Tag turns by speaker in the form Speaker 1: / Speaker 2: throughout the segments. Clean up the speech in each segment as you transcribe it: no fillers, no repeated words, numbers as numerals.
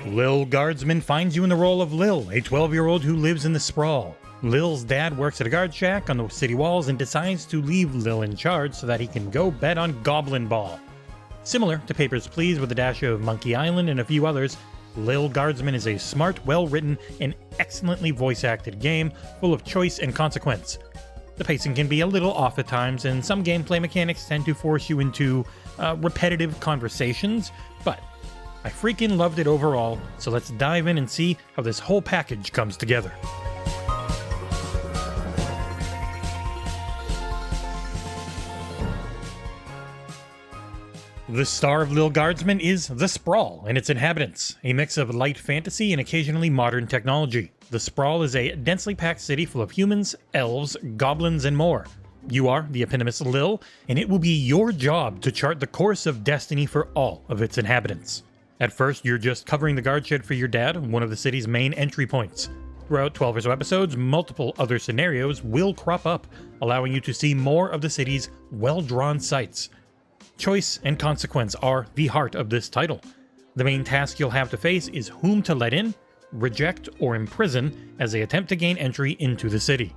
Speaker 1: Lil Guardsman finds you in the role of Lil, a 12-year-old who lives in the sprawl. Lil's dad works at a guard shack on the city walls and decides to leave Lil in charge so that he can go bet on Goblin Ball. Similar to Papers, Please with a dash of Monkey Island and a few others, Lil Guardsman is a smart, well-written, and excellently voice-acted game full of choice and consequence. The pacing can be a little off at times, and some gameplay mechanics tend to force you into repetitive conversations, but I freaking loved it overall, so let's dive in and see how this whole package comes together. The star of Lil Guardsman is the Sprawl and its inhabitants, a mix of light fantasy and occasionally modern technology. The Sprawl is a densely packed city full of humans, elves, goblins, and more. You are the eponymous Lil, and it will be your job to chart the course of destiny for all of its inhabitants. At first, you're just covering the guard shed for your dad, one of the city's main entry points. Throughout 12 or so episodes, multiple other scenarios will crop up, allowing you to see more of the city's well-drawn sights. Choice and consequence are the heart of this title. The main task you'll have to face is whom to let in, reject, or imprison as they attempt to gain entry into the city.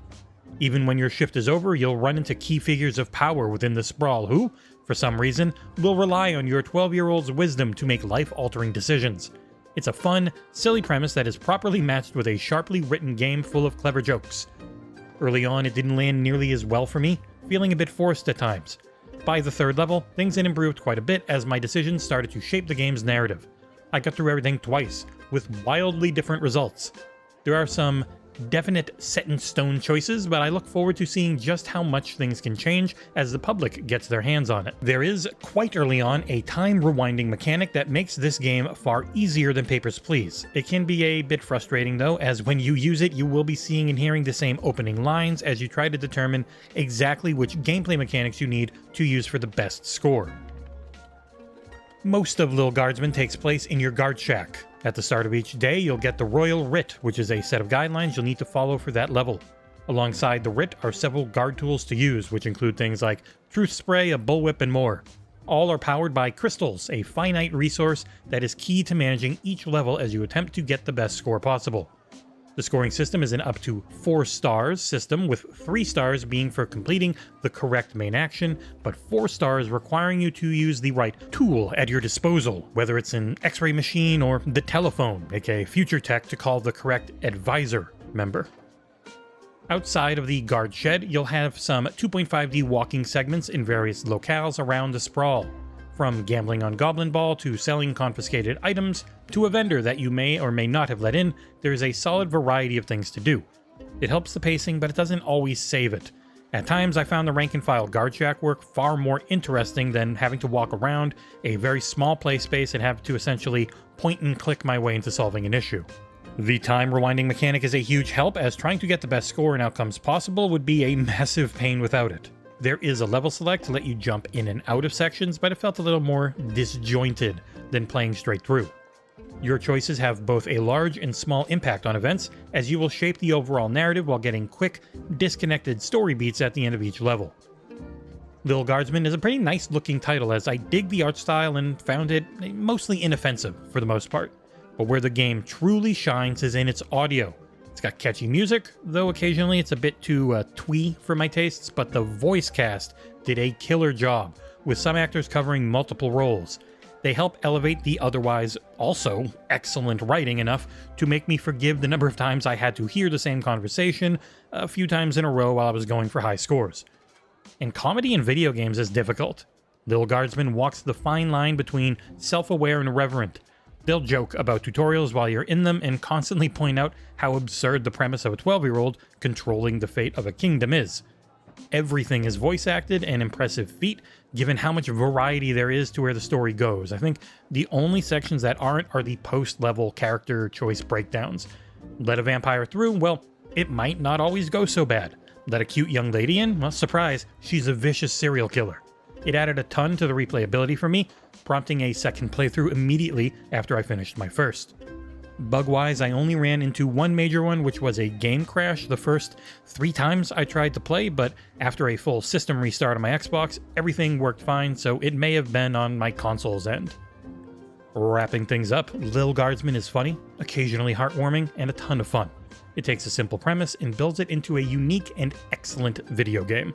Speaker 1: Even when your shift is over, you'll run into key figures of power within the Sprawl who, for some reason, will rely on your 12-year-old's wisdom to make life-altering decisions. It's a fun, silly premise that is properly matched with a sharply written game full of clever jokes. Early on, it didn't land nearly as well for me, feeling a bit forced at times. By the third level, things had improved quite a bit as my decisions started to shape the game's narrative. I got through everything twice, with wildly different results. There are some definite set-in-stone choices, but I look forward to seeing just how much things can change as the public gets their hands on it. There is, quite early on, a time-rewinding mechanic that makes this game far easier than Papers, Please. It can be a bit frustrating though, as when you use it, you will be seeing and hearing the same opening lines as you try to determine exactly which gameplay mechanics you need to use for the best score. Most of Lil Guardsman takes place in your guard shack. At the start of each day, you'll get the Royal Writ, which is a set of guidelines you'll need to follow for that level. Alongside the writ are several guard tools to use, which include things like truth spray, a bullwhip, and more. All are powered by crystals, a finite resource that is key to managing each level as you attempt to get the best score possible. The scoring system is an up to 4 stars system, with 3 stars being for completing the correct main action, but 4 stars requiring you to use the right tool at your disposal, whether it's an X-ray machine or the telephone, aka future tech, to call the correct advisor member. Outside of the guard shed, you'll have some 2.5D walking segments in various locales around the Sprawl. From gambling on Goblin Ball to selling confiscated items to a vendor that you may or may not have let in, there is a solid variety of things to do. It helps the pacing, but it doesn't always save it. At times, I found the rank-and-file guard shack work far more interesting than having to walk around a very small play space and have to essentially point and click my way into solving an issue. The time rewinding mechanic is a huge help, as trying to get the best score and outcomes possible would be a massive pain without it. There is a level select to let you jump in and out of sections, but it felt a little more disjointed than playing straight through. Your choices have both a large and small impact on events, as you will shape the overall narrative while getting quick, disconnected story beats at the end of each level. Lil Guardsman is a pretty nice looking title, as I dig the art style and found it mostly inoffensive for the most part. But where the game truly shines is in its audio. It's got catchy music, though occasionally it's a bit too twee for my tastes, but the voice cast did a killer job, with some actors covering multiple roles. They help elevate the otherwise also excellent writing enough to make me forgive the number of times I had to hear the same conversation a few times in a row while I was going for high scores. And comedy in video games is difficult. Lil Guardsman walks the fine line between self-aware and irreverent. They'll joke about tutorials while you're in them and constantly point out how absurd the premise of a 12-year-old controlling the fate of a kingdom is. Everything is voice acted, an impressive feat, given how much variety there is to where the story goes. I think the only sections that aren't are the post-level character choice breakdowns. Let a vampire through? Well, it might not always go so bad. Let a cute young lady in? Well, surprise, she's a vicious serial killer. It added a ton to the replayability for me, prompting a second playthrough immediately after I finished my first. Bug-wise, I only ran into one major one, which was a game crash the first 3 times I tried to play, but after a full system restart on my Xbox, everything worked fine, so it may have been on my console's end. Wrapping things up, Lil Guardsman is funny, occasionally heartwarming, and a ton of fun. It takes a simple premise and builds it into a unique and excellent video game.